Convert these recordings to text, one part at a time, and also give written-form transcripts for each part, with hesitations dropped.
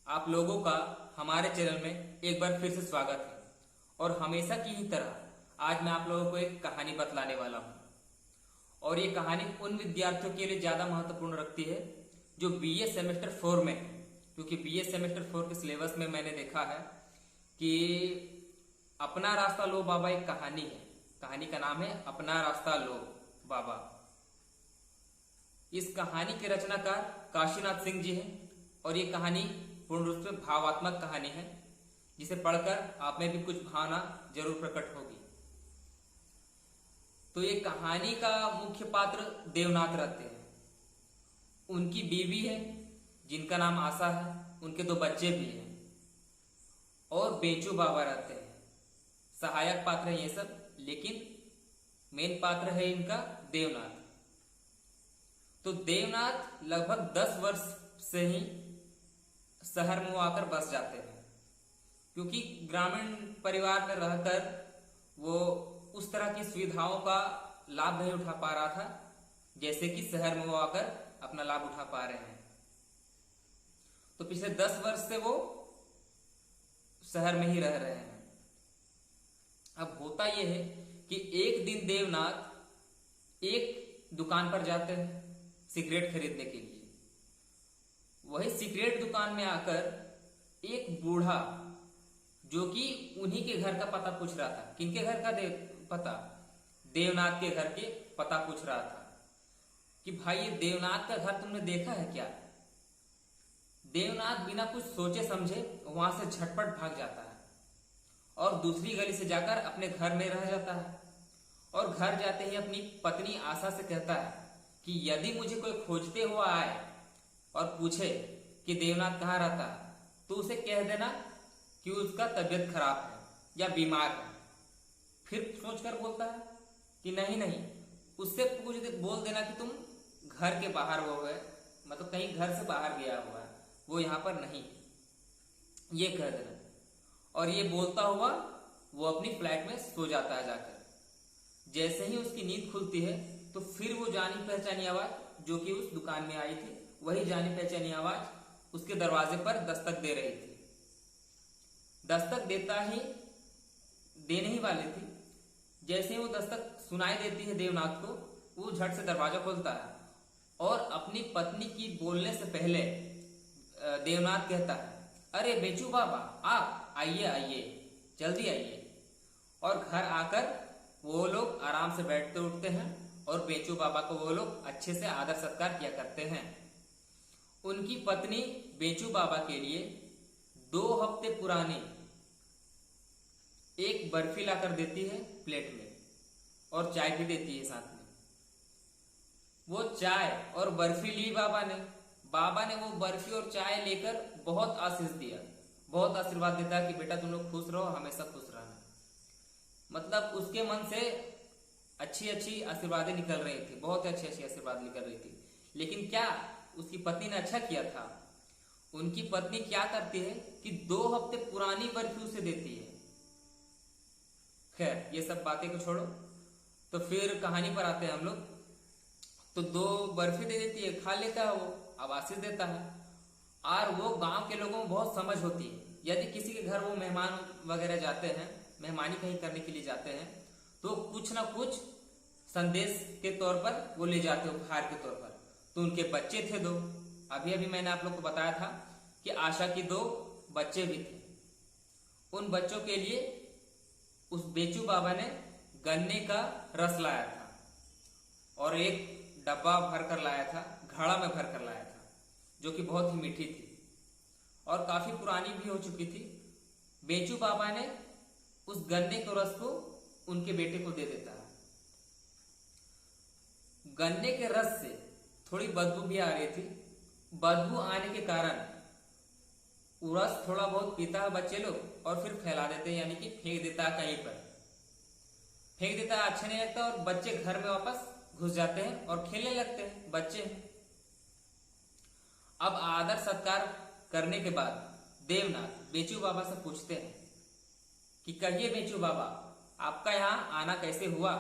आप लोगों का हमारे चैनल में एक बार फिर से स्वागत है। और हमेशा की ही तरह आज मैं आप लोगों को एक कहानी बतलाने वाला हूँ। और ये कहानी उन विद्यार्थियों के लिए ज्यादा महत्वपूर्ण रखती है जो बीए सेमेस्टर 4 में है, क्योंकि बीए सेमेस्टर 4 के सिलेबस में मैंने देखा है कि अपना रास्ता लो बाबा एक कहानी है। कहानी का नाम है अपना रास्ता लो बाबा। इस कहानी के रचनाकार काशीनाथ सिंह जी हैं और ये कहानी पूर्ण रूप से भावात्मक कहानी है, जिसे पढ़कर आप में भी कुछ भावना जरूर प्रकट होगी। तो ये कहानी का मुख्य पात्र देवनाथ रहते हैं। उनकी बीवी है जिनका नाम आशा है, उनके 2 बच्चे भी हैं और बेचू बाबा रहते हैं। सहायक पात्र है ये सब, लेकिन मेन पात्र है इनका देवनाथ। तो देवनाथ लगभग 10 वर्ष से ही शहर में आकर बस जाते हैं, क्योंकि ग्रामीण परिवार में रहकर वो उस तरह की सुविधाओं का लाभ नहीं उठा पा रहा था जैसे कि शहर में वो आकर अपना लाभ उठा पा रहे हैं। तो पिछले 10 वर्ष से वो शहर में ही रह रहे हैं। अब होता यह है कि एक दिन देवनाथ एक दुकान पर जाते हैं सिगरेट खरीदने के लिए। वही सिगरेट दुकान में आकर एक बूढ़ा, जो कि उन्हीं के घर का पता पूछ रहा था। किनके घर का पता? देवनाथ के घर के पता पूछ रहा था कि भाई ये देवनाथ का घर तुमने देखा है क्या? देवनाथ बिना कुछ सोचे समझे वहां से झटपट भाग जाता है और दूसरी गली से जाकर अपने घर में रह जाता है। और घर जाते ही अपनी पत्नी आशा से कहता है कि यदि मुझे कोई खोजते हुआ आए और पूछे कि देवनाथ कहाँ रहता है, तो उसे कह देना कि उसका तबीयत खराब है या बीमार है। फिर सोचकर बोलता है कि नहीं, उससे बोल देना कि तुम घर के बाहर वो है, मतलब कहीं घर से बाहर गया हुआ है, वो यहां पर नहीं, ये कह देना। और ये बोलता हुआ वो अपनी फ्लैट में सो जाता है जाकर। जैसे ही उसकी नींद खुलती है तो फिर वो जानी पहचानी आवाज जो कि उस दुकान में आई थी, वही जानी पहचानी आवाज उसके दरवाजे पर दस्तक दे रही थी। दस्तक देने ही वाली थी। जैसे ही वो दस्तक सुनाई देती है देवनाथ को, वो झट से दरवाजा खोलता है और अपनी पत्नी की बोलने से पहले देवनाथ कहता है, अरे बेचू बाबा आप आइए, जल्दी आइए। और घर आकर वो लोग आराम से बैठते उठते हैं और बेचू बाबा को वो लोग अच्छे से आदर सत्कार किया करते हैं। उनकी पत्नी बेचू बाबा के लिए 2 हफ्ते पुरानी एक बर्फी लाकर देती है प्लेट में, और चाय भी देती है साथ में। वो चाय और बर्फी ली बाबा ने वो बर्फी और चाय लेकर बहुत आशीष दिया, बहुत आशीर्वाद देता कि बेटा तुम लोग खुश रहो, हमेशा खुश रहना। मतलब उसके मन से अच्छी आशीर्वादें निकल रही थी, बहुत अच्छी आशीर्वाद निकल रही थी। लेकिन क्या उसकी पत्नी ने अच्छा किया था? उनकी पत्नी क्या करती है कि 2 हफ्ते पुरानी बर्फी उसे देती है। खैर ये सब बातें को छोड़ो, तो फिर कहानी पर आते हैं हम लोग। तो 2 बर्फी दे देती है, खा लेता है वो, अब आशीष देता है। और वो गांव के लोगों में बहुत समझ होती है। यदि किसी के घर वो मेहमान वगैरह जाते हैं, मेहमानी कहीं करने के लिए जाते हैं, तो कुछ ना कुछ संदेश के तौर पर वो ले जाते, उपहार के तौर पर। तो उनके बच्चे थे 2। अभी मैंने आप लोग को बताया था कि आशा की 2 बच्चे भी थे। उन बच्चों के लिए उस बेचू बाबा ने गन्ने का रस लाया था और एक डब्बा भरकर लाया था, घड़ा में भरकर लाया था, जो कि बहुत ही मीठी थी और काफी पुरानी भी हो चुकी थी। बेचू बाबा ने उस गन्ने के रस को उनके बेटे को दे देता है। गन्ने के रस से थोड़ी बदबू भी आ रही थी। बदबू आने के कारण वो रस थोड़ा बहुत पीता है बच्चे लोग और फिर फैला देते हैं, यानी कि फेंक देता है, कहीं पर फेंक देता है, अच्छा नहीं लगता। और बच्चे घर में वापस घुस जाते हैं और खेलने लगते हैं बच्चे। अब आदर सत्कार करने के बाद देवनाथ बेचू बाबा से पूछते हैं कि कहिए बेचू बाबा, आपका यहाँ आना कैसे हुआ?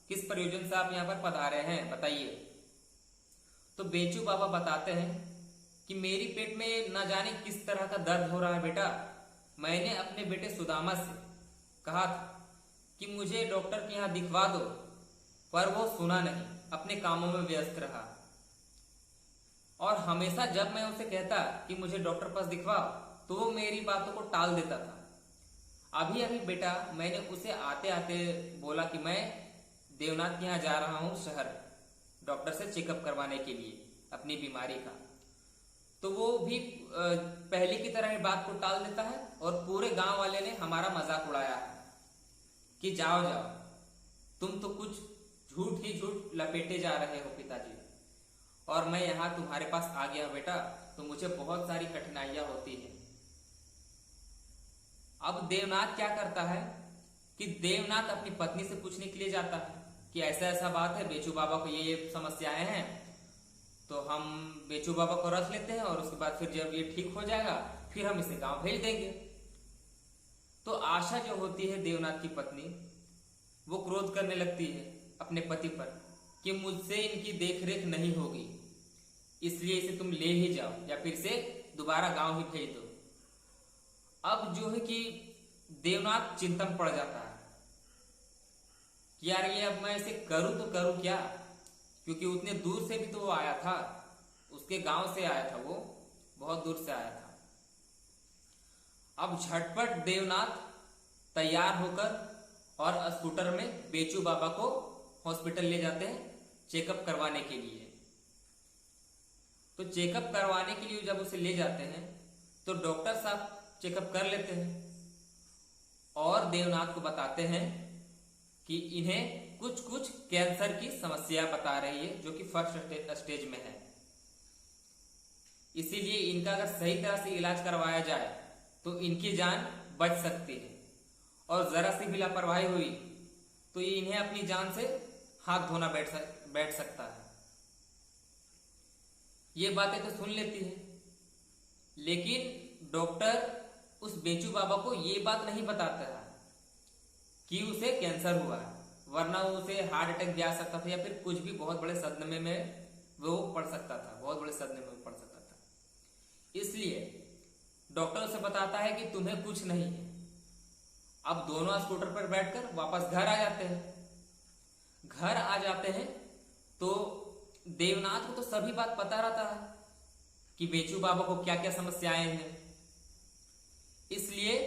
किस प्रयोजन से आप यहाँ पर पधारे हैं, बताइए। तो बेचू बाबा बताते हैं कि मेरी पेट में न जाने किस तरह का दर्द हो रहा है बेटा। मैंने अपने बेटे सुदामा से कहा था कि मुझे डॉक्टर के यहाँ दिखवा दो, पर वो सुना नहीं, अपने कामों में व्यस्त रहा। और हमेशा जब मैं उसे कहता कि मुझे डॉक्टर पास दिखवाओ तो वो मेरी बातों को टाल देता था। अभी अभी बेटा मैंने उसे आते आते बोला कि मैं देवनाथ के यहाँ जा रहा हूँ शहर, डॉक्टर से चेकअप करवाने के लिए अपनी बीमारी का। तो वो भी पहले की तरह ही बात को टाल देता है और पूरे गांव वाले ने हमारा मजाक उड़ाया है कि जाओ जाओ, तुम तो कुछ झूठ ही झूठ लपेटे जा रहे हो पिताजी, और मैं यहाँ तुम्हारे पास आ गया बेटा, तो मुझे बहुत सारी कठिनाइयां होती है। अब देवनाथ क्या करता है कि देवनाथ अपनी पत्नी से पूछने के लिए जाता है कि ऐसा ऐसा बात है, बेचू बाबा को ये समस्याएं हैं, तो हम बेचू बाबा को रख लेते हैं और उसके बाद फिर जब ये ठीक हो जाएगा फिर हम इसे गांव भेज देंगे। तो आशा जो होती है देवनाथ की पत्नी, वो क्रोध करने लगती है अपने पति पर कि मुझसे इनकी देखरेख नहीं होगी, इसलिए इसे तुम ले ही जाओ या फिर से दोबारा गांव ही भेज दो। अब जो है कि देवनाथ चिंता में पड़ जाता है कि यार ये अब मैं इसे करूं तो करूं क्या, क्योंकि उतने दूर से भी तो वो आया था, उसके गांव से आया था, वो बहुत दूर से आया था। अब झटपट देवनाथ तैयार होकर और स्कूटर में बेचू बाबा को हॉस्पिटल ले जाते हैं चेकअप करवाने के लिए। तो चेकअप करवाने के लिए जब उसे ले जाते हैं तो डॉक्टर साहब चेकअप कर लेते हैं और देवनाथ को बताते हैं कि इन्हें कुछ कुछ कैंसर की समस्या बता रही है, जो कि फर्स्ट स्टेज में है। इसीलिए इनका अगर सही तरह से इलाज करवाया जाए तो इनकी जान बच सकती है, और जरा सी भी लापरवाही हुई तो ये इन्हें अपनी जान से हाथ धोना बैठ सकता है। ये बातें तो सुन लेती है, लेकिन डॉक्टर उस बेचू बाबा को ये बात नहीं बताता है कि उसे कैंसर हुआ है, वरना उसे हार्ट अटैक भी आ सकता था या फिर कुछ भी बहुत बड़े सदमे में वो पड़ सकता था, बहुत बड़े सदमे में पड़ सकता था। इसलिए डॉक्टर उसे बताता है कि तुम्हें कुछ नहीं है। अब दोनों स्कूटर पर बैठकर वापस घर आ जाते हैं। घर आ जाते हैं तो देवनाथ को तो सभी बात पता रहता है कि बेचू बाबा को क्या क्या समस्याएं हैं, इसलिए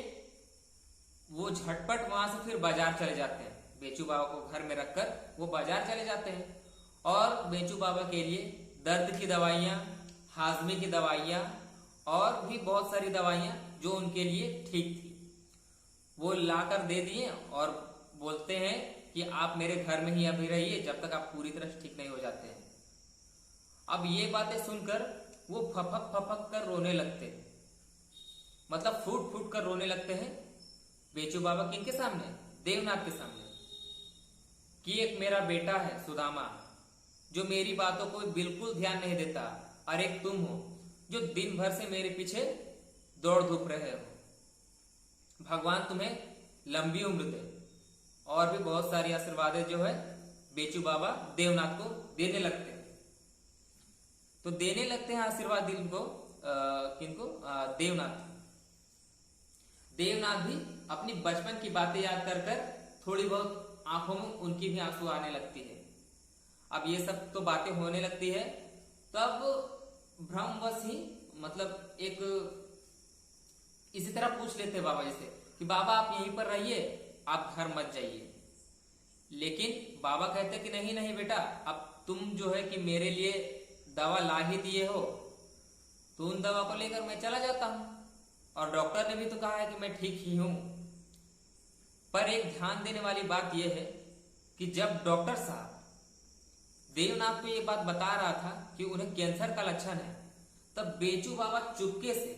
वो झटपट वहां से फिर बाजार चले जाते हैं। बेचू बाबा को घर में रखकर वो बाजार चले जाते हैं और बेचू बाबा के लिए दर्द की दवाइयां, हाजमे की दवाइयां और भी बहुत सारी दवाइयां जो उनके लिए ठीक थी वो लाकर दे दिए और बोलते हैं कि आप मेरे घर में ही अभी रहिए जब तक आप पूरी तरह से ठीक नहीं हो जाते हैं। अब ये बातें सुनकर वो फपक फपक कर रोने लगते हैं, मतलब फूट फूट कर रोने लगते हैं बेचू बाबा किनके सामने, देवनाथ के सामने, कि एक मेरा बेटा है सुदामा जो मेरी बातों को बिल्कुल ध्यान नहीं देता, और एक तुम हो जो दिन भर से मेरे पीछे दौड़ धूप रहे हो। भगवान तुम्हें लंबी उम्र दे। और भी बहुत सारी आशीर्वादें जो है बेचू बाबा देवनाथ को देने लगते हैं। तो देने लगते हैं आशीर्वाद इनको किनको, देवनाथ। देवनाथ भी अपनी बचपन की बातें याद कर कर थोड़ी बहुत आंखों में उनकी भी आंसू आने लगती है। अब ये सब तो बातें होने लगती है, तब भ्रमवश ही मतलब एक इसी तरह पूछ लेते बाबा जी से कि बाबा आप यहीं पर रहिए, आप घर मत जाइए। लेकिन बाबा कहते कि नहीं नहीं बेटा, अब तुम जो है कि मेरे लिए दवा ला ही दिए हो तो उन दवा को लेकर मैं चला जाता हूं, और डॉक्टर ने भी तो कहा है कि मैं ठीक ही हूं। पर एक ध्यान देने वाली बात यह है कि जब डॉक्टर साहब देवनाथ को यह बात बता रहा था कि उन्हें कैंसर का लक्षण है, तब बेचू बाबा चुपके से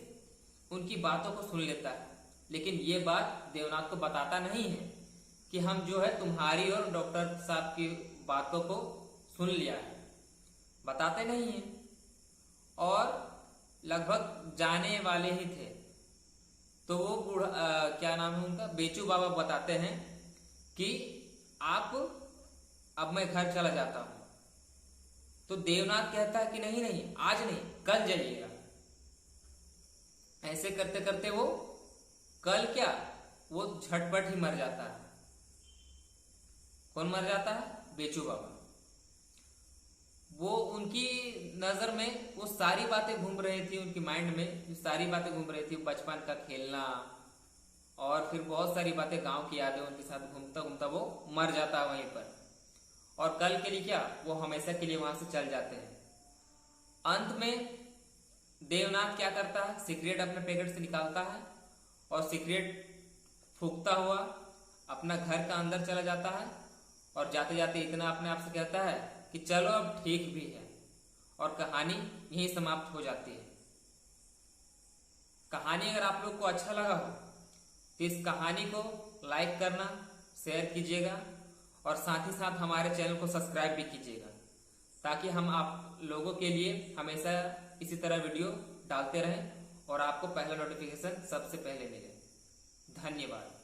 उनकी बातों को सुन लेता है। लेकिन ये बात देवनाथ को बताता नहीं है कि हम जो है तुम्हारी और डॉक्टर साहब की बातों को सुन लिया है, बताते नहीं है। और लगभग जाने वाले ही थे तो वो बूढ़ा क्या नाम है उनका, बेचू बाबा बताते हैं कि आप अब मैं घर चला जाता हूं। तो देवनाथ कहता है कि नहीं नहीं आज नहीं कल जाइएगा, ऐसे करते करते वो कल क्या, वो झटपट ही मर जाता है। कौन मर जाता है? बेचू बाबा। वो उनकी नजर में वो सारी बातें घूम रही थी, उनकी माइंड में जो सारी बातें घूम रही थी, बचपन का खेलना और फिर बहुत सारी बातें, गांव की यादें उनके साथ घूमता घूमता वो मर जाता है वहीं पर। और कल के लिए क्या, वो हमेशा के लिए वहां से चल जाते हैं। अंत में देवनाथ क्या करता है, सिगरेट अपने पैकेट से निकालता है और सिगरेट फूंकता हुआ अपना घर का अंदर चला जाता है और जाते जाते इतना अपने आप से कहता है कि चलो अब ठीक भी है। और कहानी यहीं समाप्त हो जाती है। कहानी अगर आप लोग को अच्छा लगा हो तो इस कहानी को लाइक करना, शेयर कीजिएगा और साथ ही साथ हमारे चैनल को सब्सक्राइब भी कीजिएगा, ताकि हम आप लोगों के लिए हमेशा इसी तरह वीडियो डालते रहें और आपको पहला नोटिफिकेशन सबसे पहले मिले। धन्यवाद।